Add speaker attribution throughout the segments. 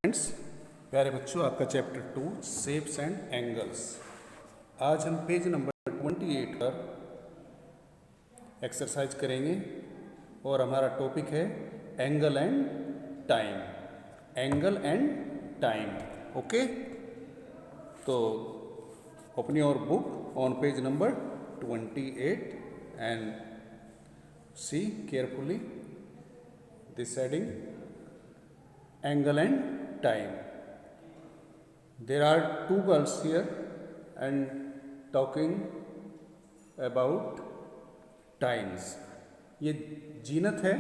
Speaker 1: Friends, प्यारे बच्चों, आपका चैप्टर 2 शेप्स एंड एंगल्स। आज हम पेज नंबर 28 पर एक्सरसाइज करेंगे और हमारा टॉपिक है angle and time. Angle and time, okay. तो open your book on page number 28 and see carefully this heading, angle and time. There are two girls here and talking about times. ये जीनत है।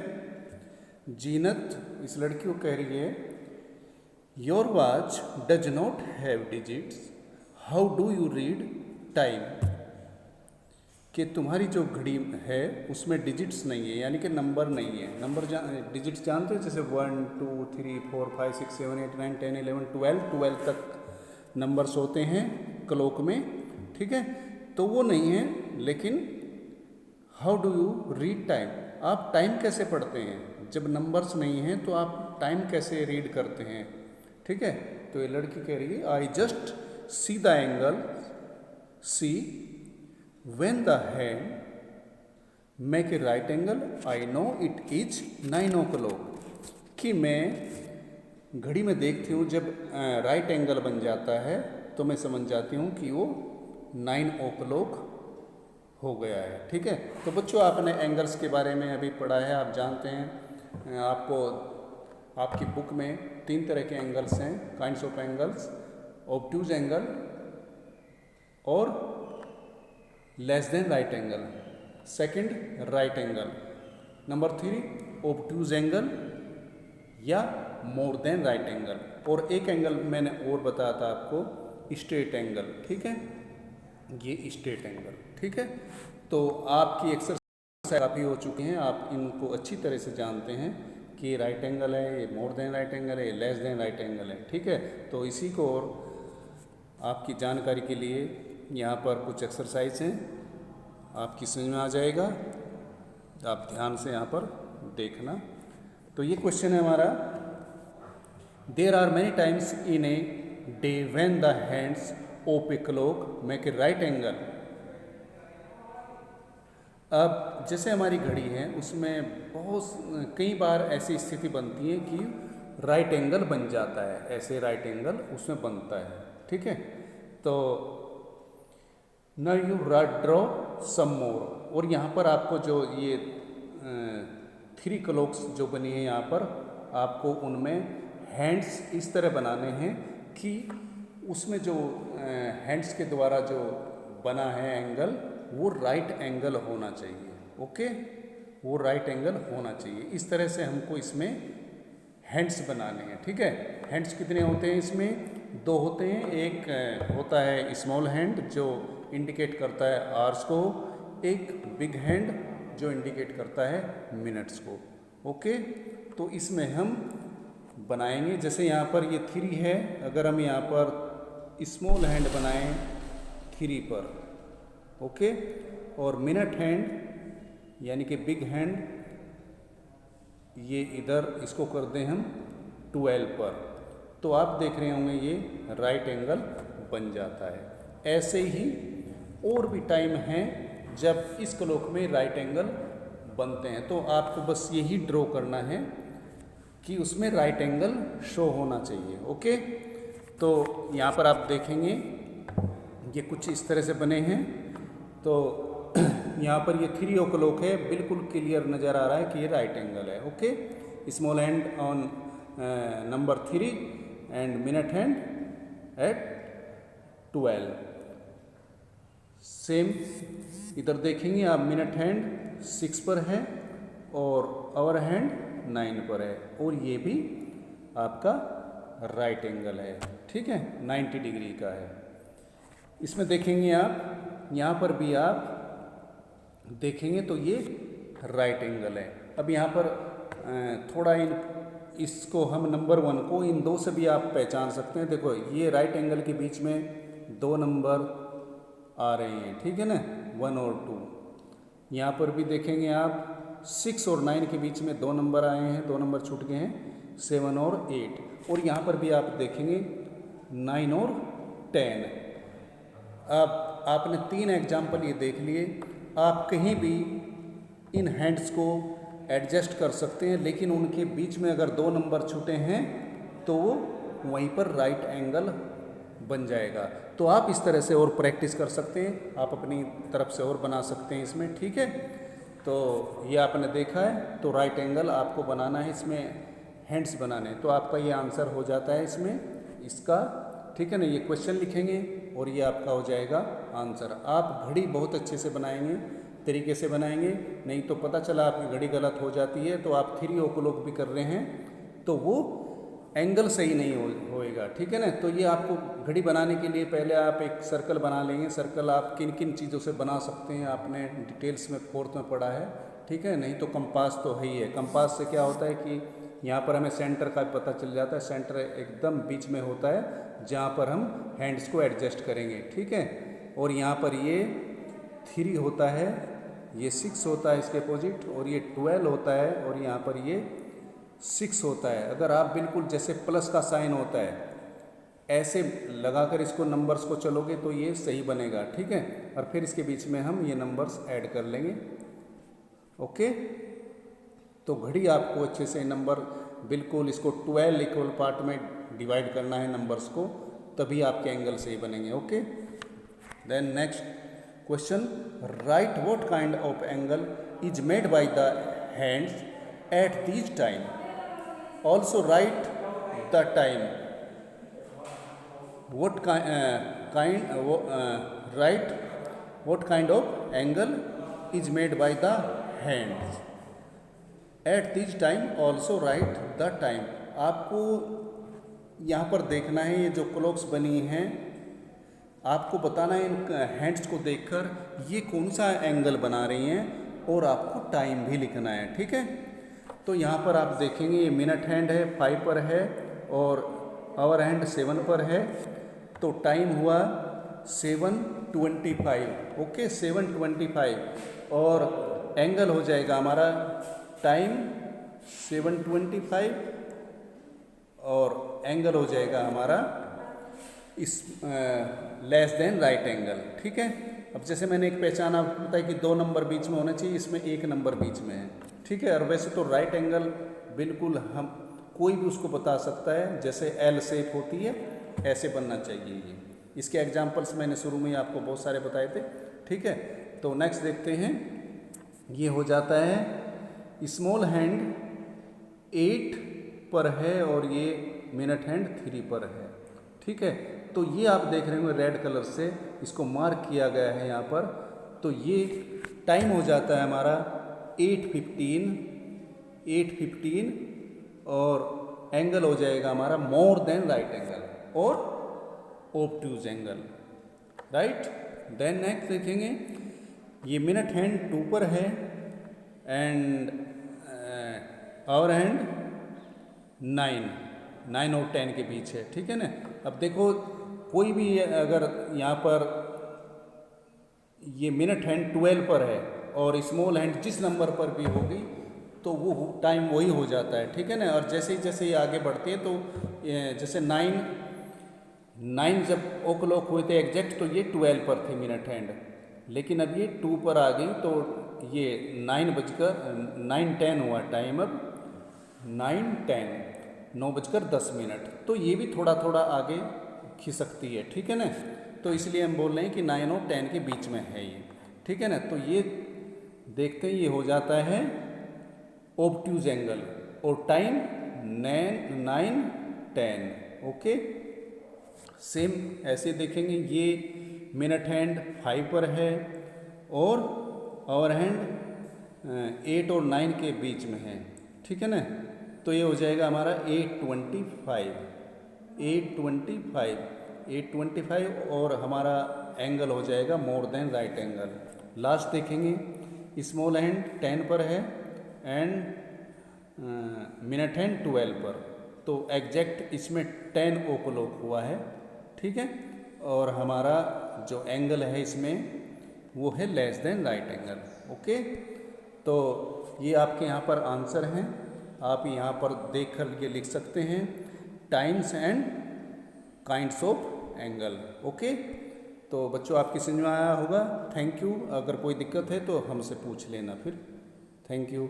Speaker 1: जीनत इस लड़की को कह रही है, your watch does not have digits, how do you read time. कि तुम्हारी जो घड़ी है उसमें डिजिट्स नहीं है, यानी कि नंबर नहीं है। नंबर डिजिट्स जानते हो, जैसे 1 2 3 4 5 6 7 8 9 10 11 12 तक नंबर्स होते हैं क्लॉक में, ठीक है। तो वो नहीं है। लेकिन how do you read time, आप टाइम कैसे पढ़ते हैं जब नंबर्स नहीं हैं, तो आप टाइम कैसे रीड करते हैं, ठीक है। तो ये लड़की कह रही है, I just see the angle, see when the hand make a right angle I know it is 9 o'clock। कि मैं घड़ी में देखती हूँ जब राइट एंगल बन जाता है तो मैं समझ जाती हूँ कि वो 9 o'clock हो गया है, ठीक है। तो बच्चों, आपने एंगल्स के बारे में अभी पढ़ा है, आप जानते हैं। आपको आपकी बुक में 3 तरह के एंगल्स हैं, kinds of angles, obtuse angle और less than right angle, second right angle, number 3 obtuse angle या मोर देन राइट एंगल, और एक एंगल मैंने और बताया था आपको, स्ट्रेट एंगल, ठीक है। ये स्ट्रेट एंगल, ठीक है। तो आपकी एक्सरसाइज काफ़ी हो चुकी हैं, आप इनको अच्छी तरह से जानते हैं कि राइट एंगल है, ये मोर देन राइट एंगल है, ये लेस देन राइट एंगल है, ठीक है। तो इसी को और आपकी जानकारी के लिए यहाँ पर कुछ एक्सरसाइज हैं, आपकी समझ में आ जाएगा, आप ध्यान से यहाँ पर देखना। तो ये क्वेश्चन है हमारा, there are many times in a day when the hands of a clock make a right angle. अब जैसे हमारी घड़ी है उसमें बहुत कई बार ऐसी स्थिति बनती है कि राइट एंगल बन जाता है, ऐसे राइट एंगल उसमें बनता है, ठीक है। तो नाउ यू ड्रॉ सम मोर, और यहाँ पर आपको जो ये 3 क्लॉक्स जो बनी है, यहाँ पर आपको उनमें हैंड्स इस तरह बनाने हैं कि उसमें जो हैंड्स के द्वारा जो बना है एंगल वो राइट एंगल होना चाहिए, ओके। वो राइट एंगल होना चाहिए। इस तरह से हमको इसमें हैंड्स बनाने हैं, ठीक है। हैंड्स कितने होते हैं इसमें? 2 होते हैं। एक होता है स्मॉल हैंड जो इंडिकेट करता है आवर्स को, एक बिग हैंड जो इंडिकेट करता है मिनट्स को, ओके। तो इसमें हम बनाएंगे, जैसे यहाँ पर ये 3 है, अगर हम यहाँ पर स्मॉल हैंड बनाएं 3 पर, ओके, और मिनट हैंड यानी कि बिग हैंड ये इधर इसको कर दें हम 12 पर, तो आप देख रहे होंगे ये राइट एंगल बन जाता है। ऐसे ही और भी टाइम हैं जब इस क्लॉक में राइट एंगल बनते हैं, तो आपको बस यही ड्रॉ करना है कि उसमें राइट एंगल शो होना चाहिए, ओके। तो यहाँ पर आप देखेंगे ये कुछ इस तरह से बने हैं। तो यहाँ पर ये 3 o'clock है, बिल्कुल क्लियर नज़र आ रहा है कि ये राइट एंगल है, okay. Small hand on number 3 and minute hand eight 12। Same इधर देखेंगे आप, मिनट हैंड 6 पर है और आवर हैंड 9 पर है, और ये भी आपका राइट एंगल है, ठीक है, 90 डिग्री का है। इसमें देखेंगे आप, यहाँ पर भी आप देखेंगे तो ये राइट एंगल है। अब यहाँ पर थोड़ा इसको हम नंबर 1 को इन 2 से भी आप पहचान सकते हैं। देखो ये राइट एंगल के बीच में 2 नंबर आ रहे हैं, ठीक है ना, 1 और 2। यहाँ पर भी देखेंगे आप 6 और 9 के बीच में 2 नंबर आए हैं, 2 नंबर छूट गए हैं, 7 और 8। और यहाँ पर भी आप देखेंगे 9 और 10। अब आपने 3 एग्जाम्पल ये देख लिए। आप कहीं भी इन हैंड्स को एडजस्ट कर सकते हैं, लेकिन उनके बीच में अगर 2 नंबर छूटे हैं तो वो वहीं पर राइट एंगल बन जाएगा। तो आप इस तरह से और प्रैक्टिस कर सकते हैं, आप अपनी तरफ से और बना सकते हैं इसमें, ठीक है। तो ये आपने देखा है, तो राइट एंगल आपको बनाना है, इसमें हैंड्स बनाने, तो आपका ये आंसर हो जाता है इसमें इसका, ठीक है ना। ये क्वेश्चन लिखेंगे और ये आपका हो जाएगा आंसर। आप घड़ी बहुत अच्छे से बनाएंगे, तरीके से बनाएंगे, नहीं तो पता चला आपकी घड़ी गलत हो जाती है तो आप 3 o'clock भी कर रहे हैं तो वो एंगल सही नहीं होएगा, ठीक है ना। तो ये आपको घड़ी बनाने के लिए पहले आप एक सर्कल बना लेंगे। सर्कल आप किन किन चीज़ों से बना सकते हैं आपने डिटेल्स में 4th में पढ़ा है, ठीक है। नहीं तो कंपास तो है ही है। कंपास से क्या होता है कि यहाँ पर हमें सेंटर का पता चल जाता है, सेंटर एकदम बीच में होता है जहाँ पर हम हैंड्स को एडजस्ट करेंगे, ठीक है। और यहाँ पर ये 3 होता है, ये 6 होता है इसके अपोजिट, और ये 12 होता है, और यहाँ पर ये 6 होता है। अगर आप बिल्कुल जैसे प्लस का साइन होता है ऐसे लगाकर इसको नंबर्स को चलोगे तो ये सही बनेगा, ठीक है। और फिर इसके बीच में हम ये नंबर्स ऐड कर लेंगे, ओके। तो घड़ी आपको अच्छे से नंबर बिल्कुल इसको 12 इक्वल पार्ट में डिवाइड करना है नंबर्स को, तभी आपके एंगल सही बनेंगे, okay. Then next question, write what kind of angle is made by the hands at this time, also write the time. what write what kind of angle is made by the hands at this time, also write the time। आपको यहाँ पर देखना है ये जो clocks बनी हैं, आपको बताना है इन हैंड्स को देखकर ये कौन सा एंगल बना रही हैं, और आपको टाइम भी लिखना है, ठीक है। तो यहाँ पर आप देखेंगे ये मिनट हैंड है 5 पर है और आवर हैंड 7 पर है, तो टाइम हुआ 7:25, ओके 7:25, और एंगल हो जाएगा हमारा टाइम 7:25 और एंगल हो जाएगा हमारा इस लेस देन राइट एंगल, ठीक है। अब जैसे मैंने एक पहचाना होता है कि 2 नंबर बीच में होना चाहिए, इसमें 1 नंबर बीच में है, ठीक है। और वैसे तो राइट एंगल बिल्कुल हम कोई भी उसको बता सकता है, जैसे एल शेप होती है ऐसे बनना चाहिए ये। इसके एग्जांपल्स मैंने शुरू में ही आपको बहुत सारे बताए थे, ठीक है। तो नेक्स्ट देखते हैं, ये हो जाता है स्मॉल हैंड 8 पर है और ये मिनट हैंड 3 पर है, ठीक है। तो ये आप देख रहे होंगे रेड कलर से इसको मार्क किया गया है यहाँ पर। तो ये टाइम हो जाता है हमारा 8:15 और एंगल हो जाएगा हमारा मोर देन राइट एंगल और obtuse angle, right. Then next देखेंगे, ये मिनट हैंड 2 पर है एंड आवर हैंड 9 और 10 के बीच है, ठीक है ना। अब देखो कोई भी अगर यहाँ पर ये मिनट हैंड 12 पर है और स्मॉल हैंड जिस नंबर पर भी होगी तो वो टाइम वही हो जाता है, ठीक है ना। और जैसे ही ये आगे बढ़ती है तो जैसे 9 जब o'clock हुए थे एग्जैक्ट तो ये 12 पर थे मिनट हैंड, लेकिन अब ये 2 पर आ गई तो ये 9:10 हुआ टाइम, अब 9:10 तो ये भी थोड़ा थोड़ा आगे खिसकती है, ठीक है ना। तो इसलिए हम बोल रहे हैं कि 9 और 10 के बीच में है ये, ठीक है ना। तो ये देखते हैं ये हो जाता है ऑब्ट्यूज एंगल और टाइम 9:10, ओके। सेम ऐसे देखेंगे, ये मिनट हैंड 5 पर है और आवर हैंड 8 और 9 के बीच में है, ठीक है ना। तो ये हो जाएगा हमारा 8:25 और हमारा एंगल हो जाएगा मोर देन राइट एंगल। लास्ट देखेंगे, स्मॉल हैंड 10 पर है एंड मिनट हैंड 12 पर, तो एग्जैक्ट इसमें 10 o'clock हुआ है, ठीक है। और हमारा जो एंगल है इसमें वो है less than right angle, okay. तो ये आपके यहाँ पर आंसर हैं, आप यहाँ पर देख कर ये लिख सकते हैं। Times and kinds of angle. Okay, तो बच्चों आपकी समझ में आया होगा। Thank you. अगर कोई दिक्कत है तो हमसे पूछ लेना फिर। Thank you.